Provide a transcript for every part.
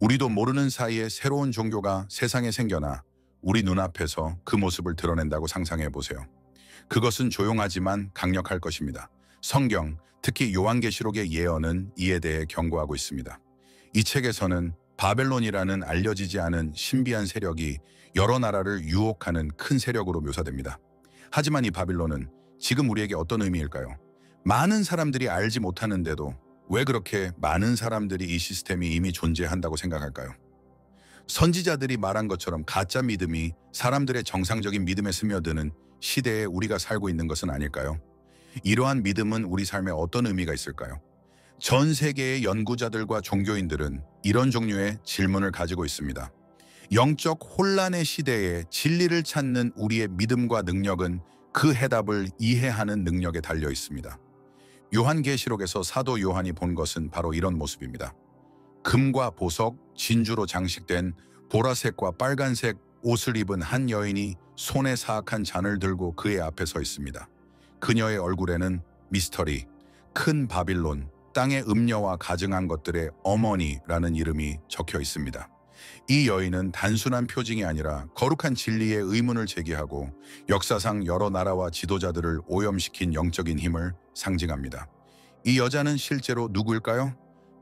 우리도 모르는 사이에 새로운 종교가 세상에 생겨나 우리 눈앞에서 그 모습을 드러낸다고 상상해 보세요. 그것은 조용하지만 강력할 것입니다. 성경, 특히 요한계시록의 예언은 이에 대해 경고하고 있습니다. 이 책에서는 바벨론이라는 알려지지 않은 신비한 세력이 여러 나라를 유혹하는 큰 세력으로 묘사됩니다. 하지만 이 바빌론은 지금 우리에게 어떤 의미일까요? 많은 사람들이 알지 못하는데도 왜 그렇게 많은 사람들이 이 시스템이 이미 존재한다고 생각할까요? 선지자들이 말한 것처럼 가짜 믿음이 사람들의 정상적인 믿음에 스며드는 시대에 우리가 살고 있는 것은 아닐까요? 이러한 믿음은 우리 삶에 어떤 의미가 있을까요? 전 세계의 연구자들과 종교인들은 이런 종류의 질문을 가지고 있습니다. 영적 혼란의 시대에 진리를 찾는 우리의 믿음과 능력은 그 해답을 이해하는 능력에 달려 있습니다. 요한계시록에서 사도 요한이 본 것은 바로 이런 모습입니다. 금과 보석, 진주로 장식된 보라색과 빨간색 옷을 입은 한 여인이 손에 사악한 잔을 들고 그의 앞에 서 있습니다. 그녀의 얼굴에는 미스터리, 큰 바빌론, 땅의 음녀와 가증한 것들의 어머니라는 이름이 적혀 있습니다. 이 여인은 단순한 표징이 아니라 거룩한 진리의 의문을 제기하고 역사상 여러 나라와 지도자들을 오염시킨 영적인 힘을 상징합니다. 이 여자는 실제로 누구일까요?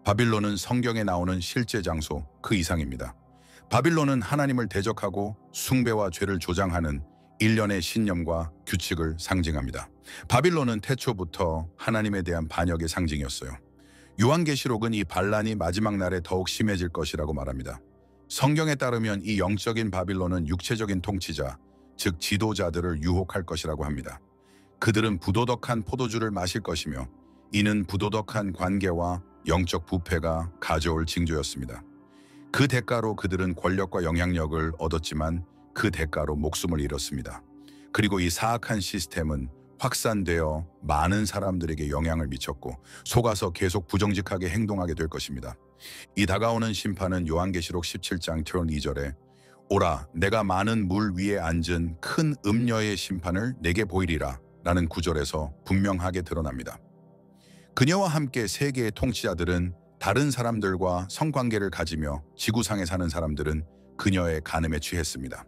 바빌론은 성경에 나오는 실제 장소 그 이상입니다. 바빌론은 하나님을 대적하고 숭배와 죄를 조장하는 일련의 신념과 규칙을 상징합니다. 바빌론은 태초부터 하나님에 대한 반역의 상징이었어요. 요한계시록은 이 반란이 마지막 날에 더욱 심해질 것이라고 말합니다. 성경에 따르면 이 영적인 바빌론은 육체적인 통치자, 즉 지도자들을 유혹할 것이라고 합니다. 그들은 부도덕한 포도주를 마실 것이며 이는 부도덕한 관계와 영적 부패가 가져올 징조였습니다. 그 대가로 그들은 권력과 영향력을 얻었지만 그 대가로 목숨을 잃었습니다. 그리고 이 사악한 시스템은 확산되어 많은 사람들에게 영향을 미쳤고 속아서 계속 부정직하게 행동하게 될 것입니다. 이 다가오는 심판은 요한계시록 17장 2절에 오라 내가 많은 물 위에 앉은 큰 음녀의 심판을 내게 보이리라 라는 구절에서 분명하게 드러납니다. 그녀와 함께 세계의 통치자들은 다른 사람들과 성관계를 가지며 지구상에 사는 사람들은 그녀의 간음에 취했습니다.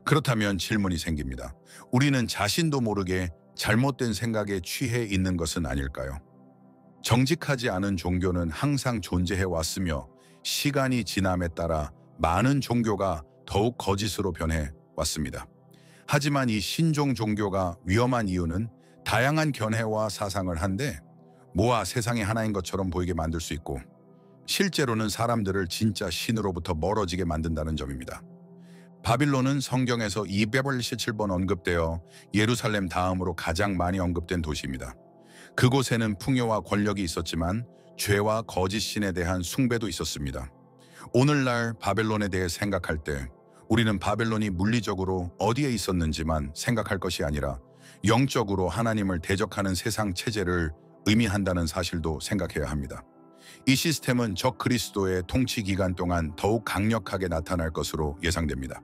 그렇다면 질문이 생깁니다. 우리는 자신도 모르게 잘못된 생각에 취해 있는 것은 아닐까요? 정직하지 않은 종교는 항상 존재해 왔으며 시간이 지남에 따라 많은 종교가 더욱 거짓으로 변해 왔습니다. 하지만 이 신종 종교가 위험한 이유는 다양한 견해와 사상을 한데 모아 세상의 하나인 것처럼 보이게 만들 수 있고 실제로는 사람들을 진짜 신으로부터 멀어지게 만든다는 점입니다. 바빌론은 성경에서 287번 언급되어 예루살렘 다음으로 가장 많이 언급된 도시입니다. 그곳에는 풍요와 권력이 있었지만 죄와 거짓 신에 대한 숭배도 있었습니다. 오늘날 바벨론에 대해 생각할 때 우리는 바벨론이 물리적으로 어디에 있었는지만 생각할 것이 아니라 영적으로 하나님을 대적하는 세상 체제를 의미한다는 사실도 생각해야 합니다. 이 시스템은 적 그리스도의 통치 기간 동안 더욱 강력하게 나타날 것으로 예상됩니다.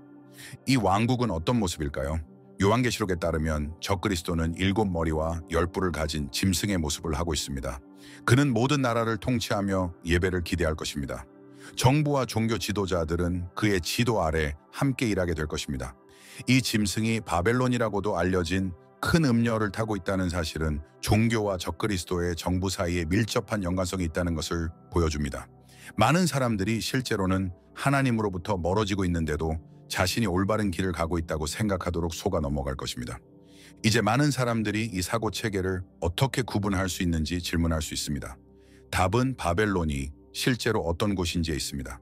이 왕국은 어떤 모습일까요? 요한계시록에 따르면 적 그리스도는 7머리와 10뿔을 가진 짐승의 모습을 하고 있습니다. 그는 모든 나라를 통치하며 예배를 기대할 것입니다. 정부와 종교 지도자들은 그의 지도 아래 함께 일하게 될 것입니다. 이 짐승이 바벨론이라고도 알려진 큰 음녀를 타고 있다는 사실은 종교와 적그리스도의 정부 사이에 밀접한 연관성이 있다는 것을 보여줍니다. 많은 사람들이 실제로는 하나님으로부터 멀어지고 있는데도 자신이 올바른 길을 가고 있다고 생각하도록 속아 넘어갈 것입니다. 이제 많은 사람들이 이 사고 체계를 어떻게 구분할 수 있는지 질문할 수 있습니다. 답은 바벨론이 실제로 어떤 곳인지에 있습니다.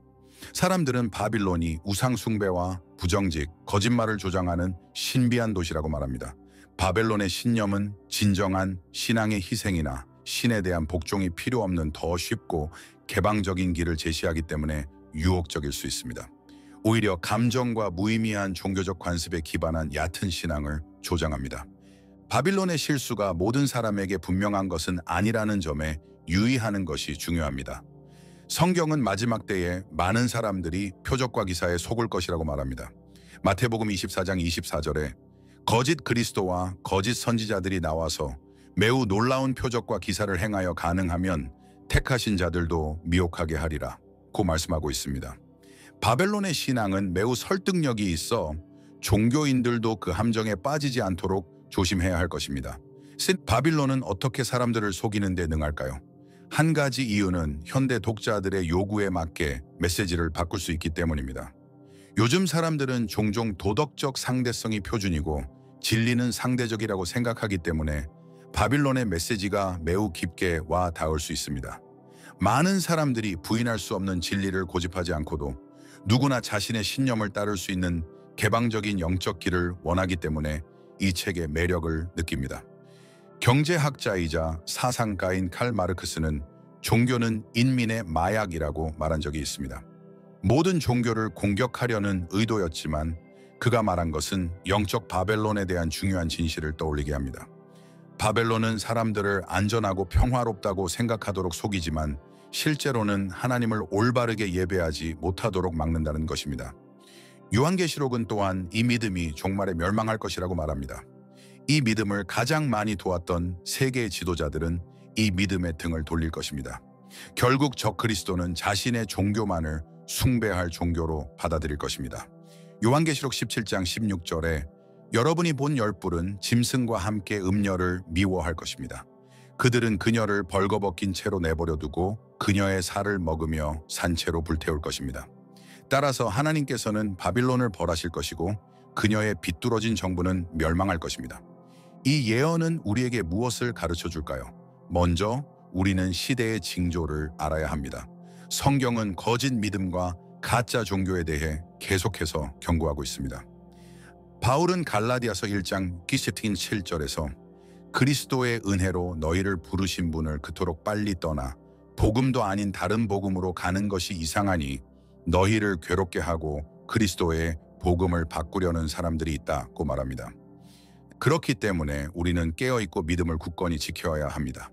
사람들은 바빌론이 우상 숭배와 부정직, 거짓말을 조장하는 신비한 도시라고 말합니다. 바벨론의 신념은 진정한 신앙의 희생이나 신에 대한 복종이 필요 없는 더 쉽고 개방적인 길을 제시하기 때문에 유혹적일 수 있습니다. 오히려 감정과 무의미한 종교적 관습에 기반한 얕은 신앙을 조장합니다. 바빌론의 실수가 모든 사람에게 분명한 것은 아니라는 점에 유의하는 것이 중요합니다. 성경은 마지막 때에 많은 사람들이 표적과 기사에 속을 것이라고 말합니다. 마태복음 24장 24절에 거짓 그리스도와 거짓 선지자들이 나와서 매우 놀라운 표적과 기사를 행하여 가능하면 택하신 자들도 미혹하게 하리라 고 말씀하고 있습니다. 바벨론의 신앙은 매우 설득력이 있어 종교인들도 그 함정에 빠지지 않도록 조심해야 할 것입니다. 바빌론은 어떻게 사람들을 속이는 데 능할까요? 한 가지 이유는 현대 독자들의 요구에 맞게 메시지를 바꿀 수 있기 때문입니다. 요즘 사람들은 종종 도덕적 상대성이 표준이고 진리는 상대적이라고 생각하기 때문에 바빌론의 메시지가 매우 깊게 와 닿을 수 있습니다. 많은 사람들이 부인할 수 없는 진리를 고집하지 않고도 누구나 자신의 신념을 따를 수 있는 개방적인 영적 길을 원하기 때문에 이 책의 매력을 느낍니다. 경제학자이자 사상가인 칼 마르크스는 종교는 인민의 마약이라고 말한 적이 있습니다. 모든 종교를 공격하려는 의도였지만 그가 말한 것은 영적 바벨론에 대한 중요한 진실을 떠올리게 합니다. 바벨론은 사람들을 안전하고 평화롭다고 생각하도록 속이지만 실제로는 하나님을 올바르게 예배하지 못하도록 막는다는 것입니다. 요한계시록은 또한 이 믿음이 종말에 멸망할 것이라고 말합니다. 이 믿음을 가장 많이 도왔던 세계의 지도자들은 이 믿음의 등을 돌릴 것입니다. 결국 적그리스도는 자신의 종교만을 숭배할 종교로 받아들일 것입니다. 요한계시록 17장 16절에 여러분이 본 열불은 짐승과 함께 음녀를 미워할 것입니다. 그들은 그녀를 벌거벗긴 채로 내버려 두고 그녀의 살을 먹으며 산채로 불태울 것입니다. 따라서 하나님께서는 바빌론을 벌하실 것이고 그녀의 비뚤어진 정부는 멸망할 것입니다. 이 예언은 우리에게 무엇을 가르쳐 줄까요? 먼저 우리는 시대의 징조를 알아야 합니다. 성경은 거짓 믿음과 가짜 종교에 대해 계속해서 경고하고 있습니다. 바울은 갈라디아서 1장 7절에서 그리스도의 은혜로 너희를 부르신 분을 그토록 빨리 떠나 복음도 아닌 다른 복음으로 가는 것이 이상하니 너희를 괴롭게 하고 그리스도의 복음을 바꾸려는 사람들이 있다고 말합니다. 그렇기 때문에 우리는 깨어있고 믿음을 굳건히 지켜야 합니다.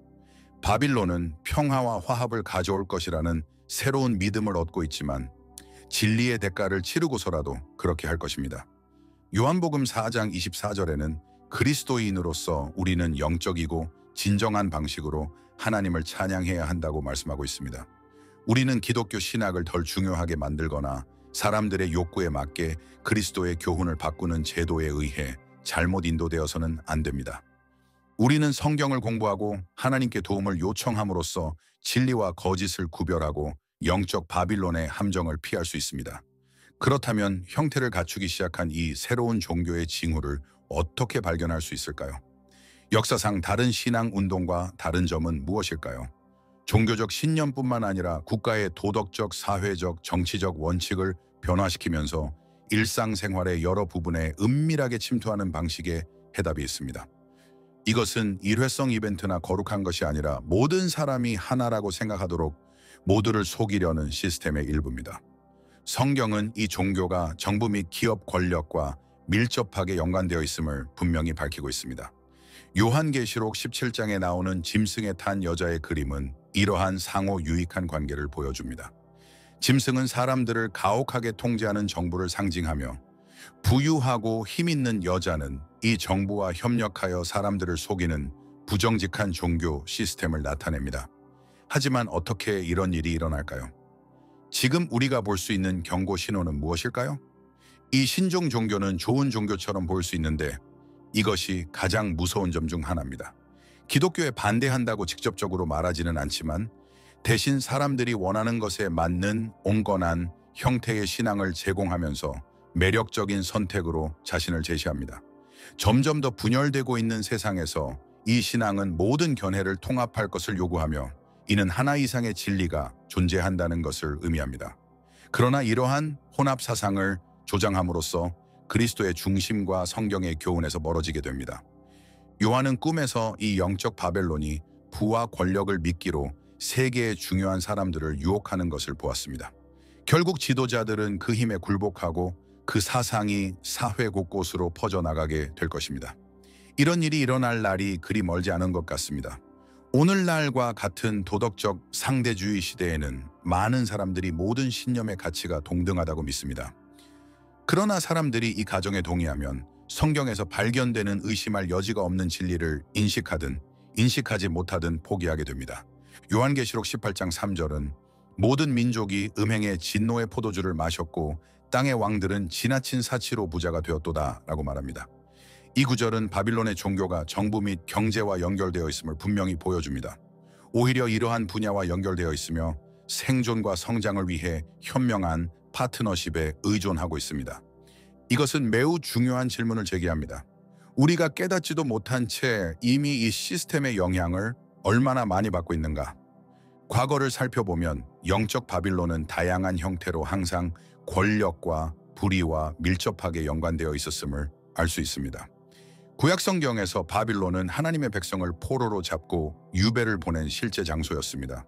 바빌론은 평화와 화합을 가져올 것이라는 새로운 믿음을 얻고 있지만 진리의 대가를 치르고서라도 그렇게 할 것입니다. 요한복음 4장 24절에는 그리스도인으로서 우리는 영적이고 진정한 방식으로 하나님을 찬양해야 한다고 말씀하고 있습니다. 우리는 기독교 신학을 덜 중요하게 만들거나 사람들의 욕구에 맞게 그리스도의 교훈을 바꾸는 제도에 의해 잘못 인도되어서는 안 됩니다. 우리는 성경을 공부하고 하나님께 도움을 요청함으로써 진리와 거짓을 구별하고 영적 바빌론의 함정을 피할 수 있습니다. 그렇다면 형태를 갖추기 시작한 이 새로운 종교의 징후를 어떻게 발견할 수 있을까요? 역사상 다른 신앙 운동과 다른 점은 무엇일까요? 종교적 신념뿐만 아니라 국가의 도덕적, 사회적, 정치적 원칙을 변화시키면서 일상생활의 여러 부분에 은밀하게 침투하는 방식의 해답이 있습니다. 이것은 일회성 이벤트나 거룩한 것이 아니라 모든 사람이 하나라고 생각하도록 모두를 속이려는 시스템의 일부입니다. 성경은 이 종교가 정부 및 기업 권력과 밀접하게 연관되어 있음을 분명히 밝히고 있습니다. 요한계시록 17장에 나오는 짐승에 탄 여자의 그림은 이러한 상호 유익한 관계를 보여줍니다. 짐승은 사람들을 가혹하게 통제하는 정부를 상징하며 부유하고 힘있는 여자는 이 정부와 협력하여 사람들을 속이는 부정직한 종교 시스템을 나타냅니다. 하지만 어떻게 이런 일이 일어날까요? 지금 우리가 볼 수 있는 경고 신호는 무엇일까요? 이 신종 종교는 좋은 종교처럼 보일 수 있는데 이것이 가장 무서운 점 중 하나입니다. 기독교에 반대한다고 직접적으로 말하지는 않지만 대신 사람들이 원하는 것에 맞는 온건한 형태의 신앙을 제공하면서 매력적인 선택으로 자신을 제시합니다. 점점 더 분열되고 있는 세상에서 이 신앙은 모든 견해를 통합할 것을 요구하며 이는 하나 이상의 진리가 존재한다는 것을 의미합니다. 그러나 이러한 혼합 사상을 조장함으로써 그리스도의 중심과 성경의 교훈에서 멀어지게 됩니다. 요한은 꿈에서 이 영적 바벨론이 부와 권력을 미끼로 세계의 중요한 사람들을 유혹하는 것을 보았습니다. 결국 지도자들은 그 힘에 굴복하고 그 사상이 사회 곳곳으로 퍼져나가게 될 것입니다. 이런 일이 일어날 날이 그리 멀지 않은 것 같습니다. 오늘날과 같은 도덕적 상대주의 시대에는 많은 사람들이 모든 신념의 가치가 동등하다고 믿습니다. 그러나 사람들이 이 가정에 동의하면 성경에서 발견되는 의심할 여지가 없는 진리를 인식하든 인식하지 못하든 포기하게 됩니다. 요한계시록 18장 3절은 모든 민족이 음행의 진노의 포도주를 마셨고 땅의 왕들은 지나친 사치로 부자가 되었도다라고 말합니다. 이 구절은 바빌론의 종교가 정부 및 경제와 연결되어 있음을 분명히 보여줍니다. 오히려 이러한 분야와 연결되어 있으며 생존과 성장을 위해 현명한 파트너십에 의존하고 있습니다. 이것은 매우 중요한 질문을 제기합니다. 우리가 깨닫지도 못한 채 이미 이 시스템의 영향을 얼마나 많이 받고 있는가? 과거를 살펴보면 영적 바빌론은 다양한 형태로 항상 권력과 불의와 밀접하게 연관되어 있었음을 알 수 있습니다. 구약 성경에서 바빌론은 하나님의 백성을 포로로 잡고 유배를 보낸 실제 장소였습니다.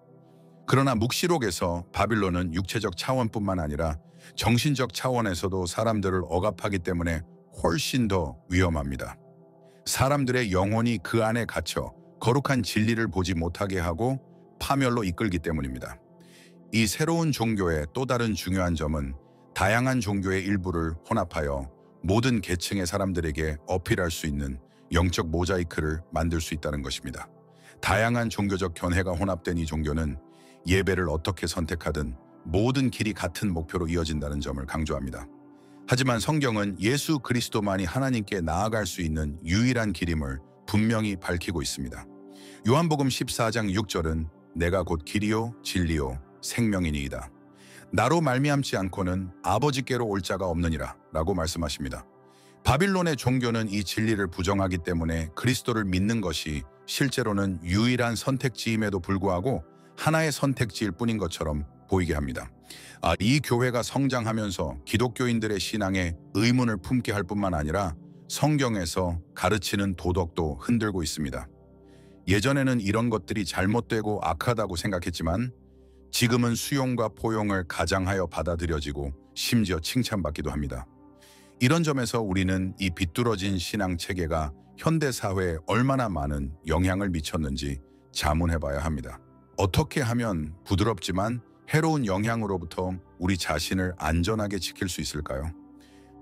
그러나 묵시록에서 바빌론은 육체적 차원뿐만 아니라 정신적 차원에서도 사람들을 억압하기 때문에 훨씬 더 위험합니다. 사람들의 영혼이 그 안에 갇혀 거룩한 진리를 보지 못하게 하고 파멸로 이끌기 때문입니다. 이 새로운 종교의 또 다른 중요한 점은 다양한 종교의 일부를 혼합하여 모든 계층의 사람들에게 어필할 수 있는 영적 모자이크를 만들 수 있다는 것입니다. 다양한 종교적 견해가 혼합된 이 종교는 예배를 어떻게 선택하든 모든 길이 같은 목표로 이어진다는 점을 강조합니다. 하지만 성경은 예수 그리스도만이 하나님께 나아갈 수 있는 유일한 길임을 분명히 밝히고 있습니다. 요한복음 14장 6절은 내가 곧 길이요 진리요 생명이니이다. 나로 말미암지 않고는 아버지께로 올 자가 없느니라 라고 말씀하십니다. 바빌론의 종교는 이 진리를 부정하기 때문에 그리스도를 믿는 것이 실제로는 유일한 선택지임에도 불구하고 하나의 선택지일 뿐인 것처럼 보이게 합니다. 이 교회가 성장하면서 기독교인들의 신앙에 의문을 품게 할 뿐만 아니라 성경에서 가르치는 도덕도 흔들고 있습니다. 예전에는 이런 것들이 잘못되고 악하다고 생각했지만 지금은 수용과 포용을 가장하여 받아들여지고 심지어 칭찬받기도 합니다. 이런 점에서 우리는 이 비뚤어진 신앙 체계가 현대 사회에 얼마나 많은 영향을 미쳤는지 자문해봐야 합니다. 어떻게 하면 부드럽지만 해로운 영향으로부터 우리 자신을 안전하게 지킬 수 있을까요?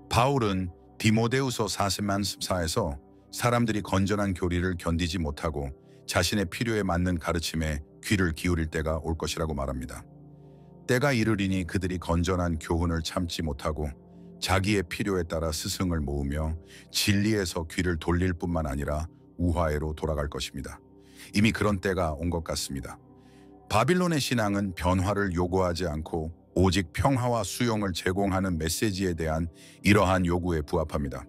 바울은 디모데후서 4:14에서 사람들이 건전한 교리를 견디지 못하고 자신의 필요에 맞는 가르침에 귀를 기울일 때가 올 것이라고 말합니다. 때가 이르리니 그들이 건전한 교훈을 참지 못하고 자기의 필요에 따라 스승을 모으며 진리에서 귀를 돌릴 뿐만 아니라 우화해로 돌아갈 것입니다. 이미 그런 때가 온 것 같습니다. 바빌론의 신앙은 변화를 요구하지 않고 오직 평화와 수용을 제공하는 메시지에 대한 이러한 요구에 부합합니다.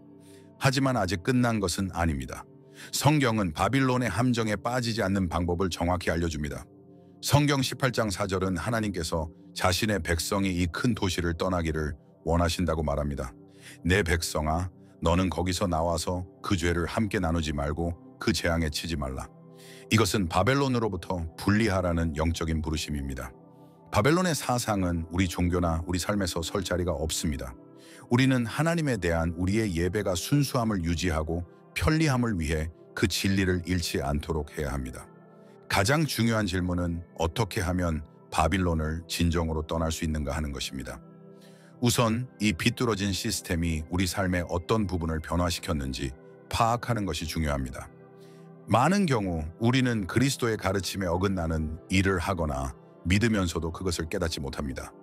하지만 아직 끝난 것은 아닙니다. 성경은 바빌론의 함정에 빠지지 않는 방법을 정확히 알려줍니다. 성경 18장 4절은 하나님께서 자신의 백성이 이 큰 도시를 떠나기를 원하신다고 말합니다. 내 백성아, 너는 거기서 나와서 그 죄를 함께 나누지 말고 그 재앙에 치지 말라. 이것은 바벨론으로부터 분리하라는 영적인 부르심입니다. 바벨론의 사상은 우리 종교나 우리 삶에서 설 자리가 없습니다. 우리는 하나님에 대한 우리의 예배가 순수함을 유지하고 편리함을 위해 그 진리를 잃지 않도록 해야 합니다. 가장 중요한 질문은 어떻게 하면 바빌론을 진정으로 떠날 수 있는가 하는 것입니다. 우선 이 비뚤어진 시스템이 우리 삶의 어떤 부분을 변화시켰는지 파악하는 것이 중요합니다. 많은 경우 우리는 그리스도의 가르침에 어긋나는 일을 하거나 믿으면서도 그것을 깨닫지 못합니다.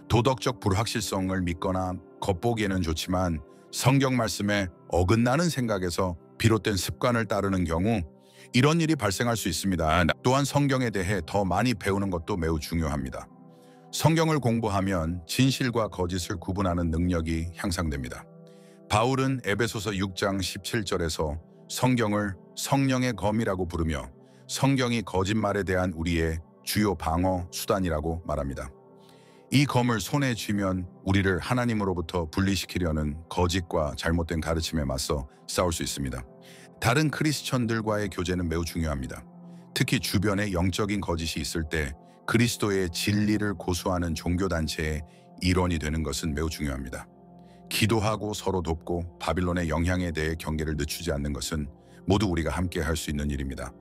도덕적 불확실성을 믿거나 겉보기에는 좋지만 성경 말씀에 어긋나는 생각에서 비롯된 습관을 따르는 경우 이런 일이 발생할 수 있습니다. 또한 성경에 대해 더 많이 배우는 것도 매우 중요합니다. 성경을 공부하면 진실과 거짓을 구분하는 능력이 향상됩니다. 바울은 에베소서 6장 17절에서 성경을 성령의 검이라고 부르며 성경이 거짓말에 대한 우리의 주요 방어 수단이라고 말합니다. 이 검을 손에 쥐면 우리를 하나님으로부터 분리시키려는 거짓과 잘못된 가르침에 맞서 싸울 수 있습니다. 다른 크리스천들과의 교제는 매우 중요합니다. 특히 주변에 영적인 거짓이 있을 때 그리스도의 진리를 고수하는 종교단체의 일원이 되는 것은 매우 중요합니다. 기도하고 서로 돕고 바빌론의 영향에 대해 경계를 늦추지 않는 것은 모두 우리가 함께 할 수 있는 일입니다.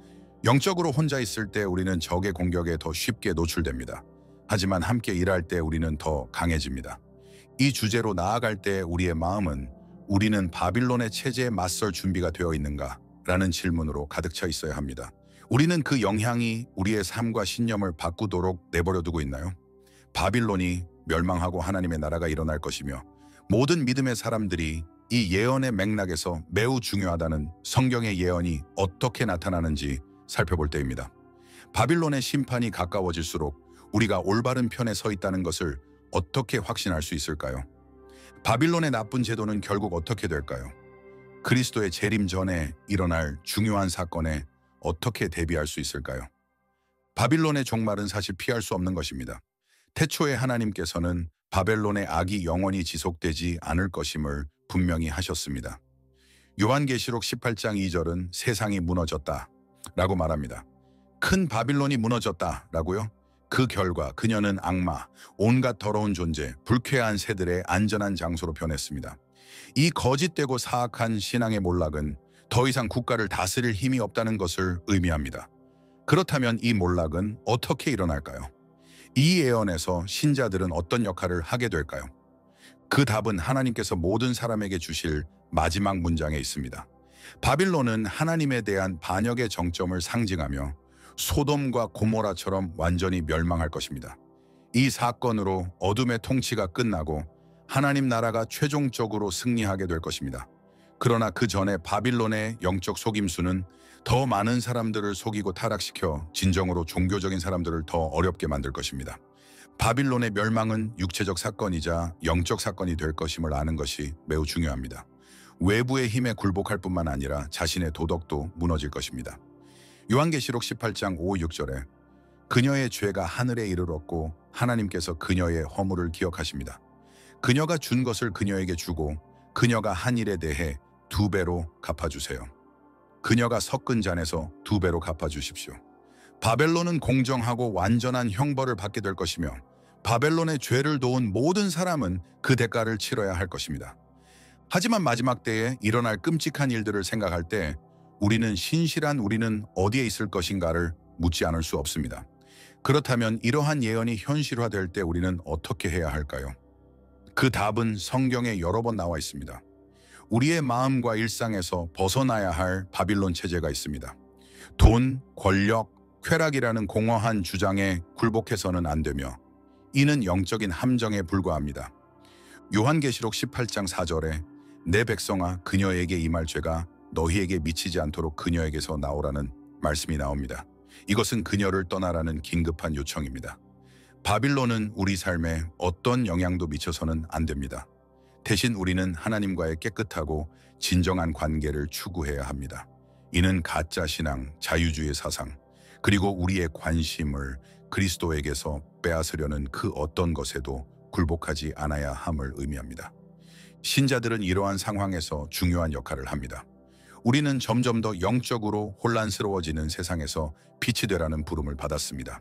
영적으로 혼자 있을 때 우리는 적의 공격에 더 쉽게 노출됩니다. 하지만 함께 일할 때 우리는 더 강해집니다. 이 주제로 나아갈 때 우리의 마음은 우리는 바빌론의 체제에 맞설 준비가 되어 있는가? 라는 질문으로 가득 차 있어야 합니다. 우리는 그 영향이 우리의 삶과 신념을 바꾸도록 내버려 두고 있나요? 바빌론이 멸망하고 하나님의 나라가 일어날 것이며 모든 믿음의 사람들이 이 예언의 맥락에서 매우 중요하다는 성경의 예언이 어떻게 나타나는지 살펴볼 때입니다. 바빌론의 심판이 가까워질수록 우리가 올바른 편에 서 있다는 것을 어떻게 확신할 수 있을까요? 바빌론의 나쁜 제도는 결국 어떻게 될까요? 그리스도의 재림 전에 일어날 중요한 사건에 어떻게 대비할 수 있을까요? 바빌론의 종말은 사실 피할 수 없는 것입니다. 태초에 하나님께서는 바벨론의 악이 영원히 지속되지 않을 것임을 분명히 하셨습니다. 요한계시록 18장 2절은 세상이 무너졌다 라고 말합니다. 큰 바빌론이 무너졌다 라고요? 그 결과 그녀는 악마, 온갖 더러운 존재, 불쾌한 새들의 안전한 장소로 변했습니다. 이 거짓되고 사악한 신앙의 몰락은 더 이상 국가를 다스릴 힘이 없다는 것을 의미합니다. 그렇다면 이 몰락은 어떻게 일어날까요? 이 예언에서 신자들은 어떤 역할을 하게 될까요? 그 답은 하나님께서 모든 사람에게 주실 마지막 문장에 있습니다. 바빌론은 하나님에 대한 반역의 정점을 상징하며 소돔과 고모라처럼 완전히 멸망할 것입니다. 이 사건으로 어둠의 통치가 끝나고 하나님 나라가 최종적으로 승리하게 될 것입니다. 그러나 그 전에 바빌론의 영적 속임수는 더 많은 사람들을 속이고 타락시켜 진정으로 종교적인 사람들을 더 어렵게 만들 것입니다. 바빌론의 멸망은 육체적 사건이자 영적 사건이 될 것임을 아는 것이 매우 중요합니다. 외부의 힘에 굴복할 뿐만 아니라 자신의 도덕도 무너질 것입니다. 요한계시록 18장 5, 6절에 그녀의 죄가 하늘에 이르렀고 하나님께서 그녀의 허물을 기억하십니다. 그녀가 준 것을 그녀에게 주고 그녀가 한 일에 대해 2배로 갚아주세요. 그녀가 섞은 잔에서 2배로 갚아주십시오. 바벨론은 공정하고 완전한 형벌을 받게 될 것이며 바벨론의 죄를 도운 모든 사람은 그 대가를 치러야 할 것입니다. 하지만 마지막 때에 일어날 끔찍한 일들을 생각할 때 우리는 어디에 있을 것인가를 묻지 않을 수 없습니다. 그렇다면 이러한 예언이 현실화될 때 우리는 어떻게 해야 할까요? 그 답은 성경에 여러 번 나와 있습니다. 우리의 마음과 일상에서 벗어나야 할 바빌론 체제가 있습니다. 돈, 권력, 쾌락이라는 공허한 주장에 굴복해서는 안 되며 이는 영적인 함정에 불과합니다. 요한계시록 18장 4절에 내 백성아 그녀에게 임할 죄가 너희에게 미치지 않도록 그녀에게서 나오라는 말씀이 나옵니다. 이것은 그녀를 떠나라는 긴급한 요청입니다. 바빌론은 우리 삶에 어떤 영향도 미쳐서는 안 됩니다. 대신 우리는 하나님과의 깨끗하고 진정한 관계를 추구해야 합니다. 이는 가짜 신앙, 자유주의 사상, 그리고 우리의 관심을 그리스도에게서 빼앗으려는 그 어떤 것에도 굴복하지 않아야 함을 의미합니다. 신자들은 이러한 상황에서 중요한 역할을 합니다. 우리는 점점 더 영적으로 혼란스러워지는 세상에서 빛이 되라는 부름을 받았습니다.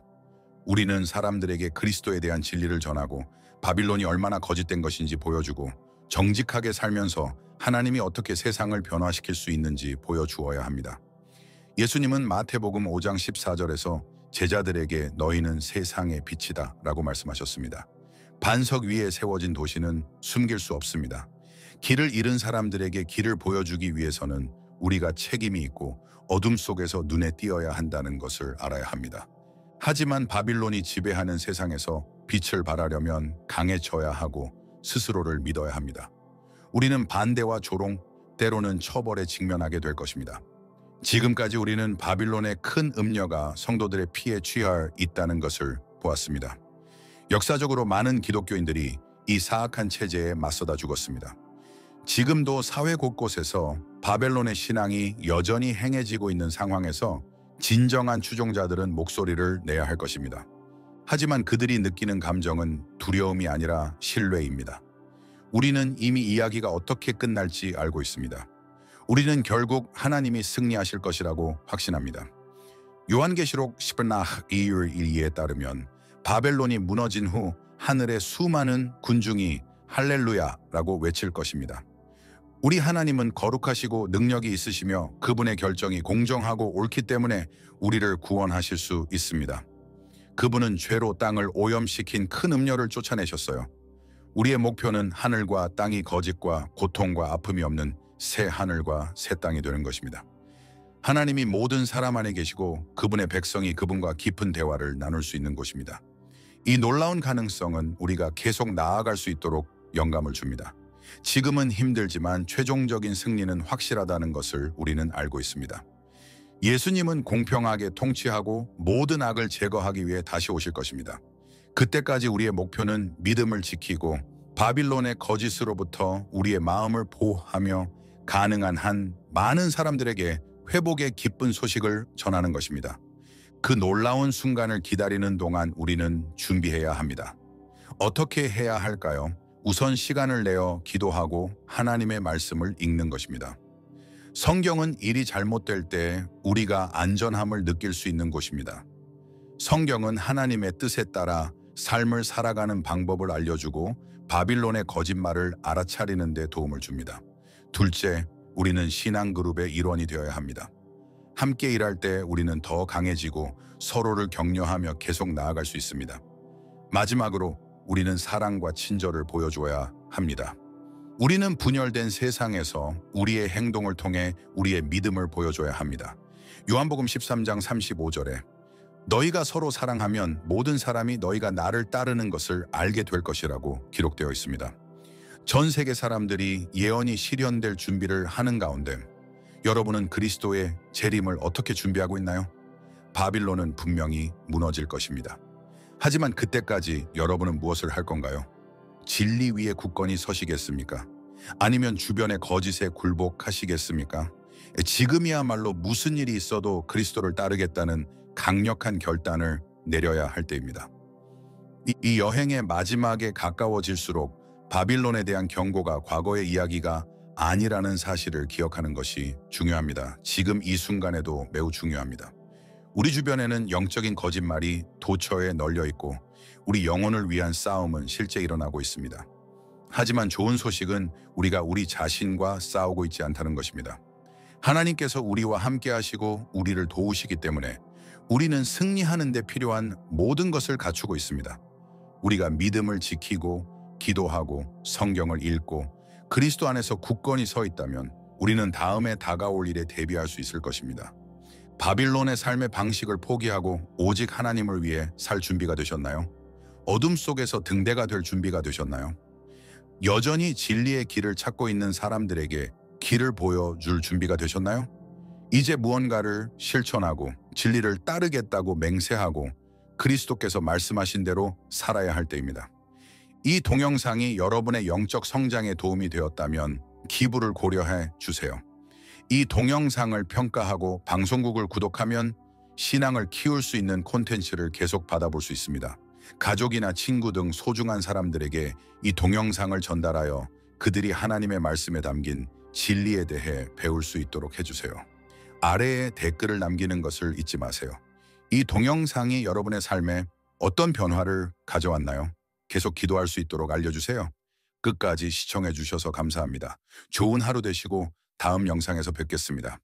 우리는 사람들에게 그리스도에 대한 진리를 전하고 바빌론이 얼마나 거짓된 것인지 보여주고 정직하게 살면서 하나님이 어떻게 세상을 변화시킬 수 있는지 보여주어야 합니다. 예수님은 마태복음 5장 14절에서 제자들에게 너희는 세상의 빛이다 라고 말씀하셨습니다. 반석 위에 세워진 도시는 숨길 수 없습니다. 길을 잃은 사람들에게 길을 보여주기 위해서는 우리가 책임이 있고 어둠 속에서 눈에 띄어야 한다는 것을 알아야 합니다. 하지만 바빌론이 지배하는 세상에서 빛을 발하려면 강해져야 하고 스스로를 믿어야 합니다. 우리는 반대와 조롱, 때로는 처벌에 직면하게 될 것입니다. 지금까지 우리는 바빌론의 큰 음녀가 성도들의 피에 취해 있다는 것을 보았습니다. 역사적으로 많은 기독교인들이 이 사악한 체제에 맞서다 죽었습니다. 지금도 사회 곳곳에서 바벨론의 신앙이 여전히 행해지고 있는 상황에서 진정한 추종자들은 목소리를 내야 할 것입니다. 하지만 그들이 느끼는 감정은 두려움이 아니라 신뢰입니다. 우리는 이미 이야기가 어떻게 끝날지 알고 있습니다. 우리는 결국 하나님이 승리하실 것이라고 확신합니다. 요한계시록 10장 2에 따르면 바벨론이 무너진 후 하늘의 수많은 군중이 할렐루야라고 외칠 것입니다. 우리 하나님은 거룩하시고 능력이 있으시며 그분의 결정이 공정하고 옳기 때문에 우리를 구원하실 수 있습니다. 그분은 죄로 땅을 오염시킨 큰 음녀를 쫓아내셨어요. 우리의 목표는 하늘과 땅이 거짓과 고통과 아픔이 없는 새 하늘과 새 땅이 되는 것입니다. 하나님이 모든 사람 안에 계시고 그분의 백성이 그분과 깊은 대화를 나눌 수 있는 곳입니다. 이 놀라운 가능성은 우리가 계속 나아갈 수 있도록 영감을 줍니다. 지금은 힘들지만 최종적인 승리는 확실하다는 것을 우리는 알고 있습니다. 예수님은 공평하게 통치하고 모든 악을 제거하기 위해 다시 오실 것입니다. 그때까지 우리의 목표는 믿음을 지키고 바빌론의 거짓으로부터 우리의 마음을 보호하며 가능한 한 많은 사람들에게 회복의 기쁜 소식을 전하는 것입니다. 그 놀라운 순간을 기다리는 동안 우리는 준비해야 합니다. 어떻게 해야 할까요? 우선 시간을 내어 기도하고 하나님의 말씀을 읽는 것입니다. 성경은 일이 잘못될 때 우리가 안전함을 느낄 수 있는 곳입니다. 성경은 하나님의 뜻에 따라 삶을 살아가는 방법을 알려주고 바빌론의 거짓말을 알아차리는 데 도움을 줍니다. 둘째, 우리는 신앙 그룹의 일원이 되어야 합니다. 함께 일할 때 우리는 더 강해지고 서로를 격려하며 계속 나아갈 수 있습니다. 마지막으로 우리는 사랑과 친절을 보여줘야 합니다. 우리는 분열된 세상에서 우리의 행동을 통해 우리의 믿음을 보여줘야 합니다. 요한복음 13장 35절에 너희가 서로 사랑하면 모든 사람이 너희가 나를 따르는 것을 알게 될 것이라고 기록되어 있습니다. 전 세계 사람들이 예언이 실현될 준비를 하는 가운데 여러분은 그리스도의 재림을 어떻게 준비하고 있나요? 바빌론은 분명히 무너질 것입니다. 하지만 그때까지 여러분은 무엇을 할 건가요? 진리 위에 굳건히 서시겠습니까? 아니면 주변의 거짓에 굴복하시겠습니까? 지금이야말로 무슨 일이 있어도 그리스도를 따르겠다는 강력한 결단을 내려야 할 때입니다. 이 여행의 마지막에 가까워질수록 바빌론에 대한 경고가 과거의 이야기가 아니라는 사실을 기억하는 것이 중요합니다. 지금 이 순간에도 매우 중요합니다. 우리 주변에는 영적인 거짓말이 도처에 널려 있고 우리 영혼을 위한 싸움은 실제 일어나고 있습니다. 하지만 좋은 소식은 우리가 우리 자신과 싸우고 있지 않다는 것입니다. 하나님께서 우리와 함께 하시고 우리를 도우시기 때문에 우리는 승리하는 데 필요한 모든 것을 갖추고 있습니다. 우리가 믿음을 지키고 기도하고 성경을 읽고 그리스도 안에서 굳건히 서 있다면 우리는 다음에 다가올 일에 대비할 수 있을 것입니다. 바빌론의 삶의 방식을 포기하고 오직 하나님을 위해 살 준비가 되셨나요? 어둠 속에서 등대가 될 준비가 되셨나요? 여전히 진리의 길을 찾고 있는 사람들에게 길을 보여줄 준비가 되셨나요? 이제 무언가를 실천하고 진리를 따르겠다고 맹세하고 그리스도께서 말씀하신 대로 살아야 할 때입니다. 이 동영상이 여러분의 영적 성장에 도움이 되었다면 기부를 고려해 주세요. 이 동영상을 평가하고 방송국을 구독하면 신앙을 키울 수 있는 콘텐츠를 계속 받아볼 수 있습니다. 가족이나 친구 등 소중한 사람들에게 이 동영상을 전달하여 그들이 하나님의 말씀에 담긴 진리에 대해 배울 수 있도록 해주세요. 아래에 댓글을 남기는 것을 잊지 마세요. 이 동영상이 여러분의 삶에 어떤 변화를 가져왔나요? 계속 기도할 수 있도록 알려주세요. 끝까지 시청해 주셔서 감사합니다. 좋은 하루 되시고 다음 영상에서 뵙겠습니다.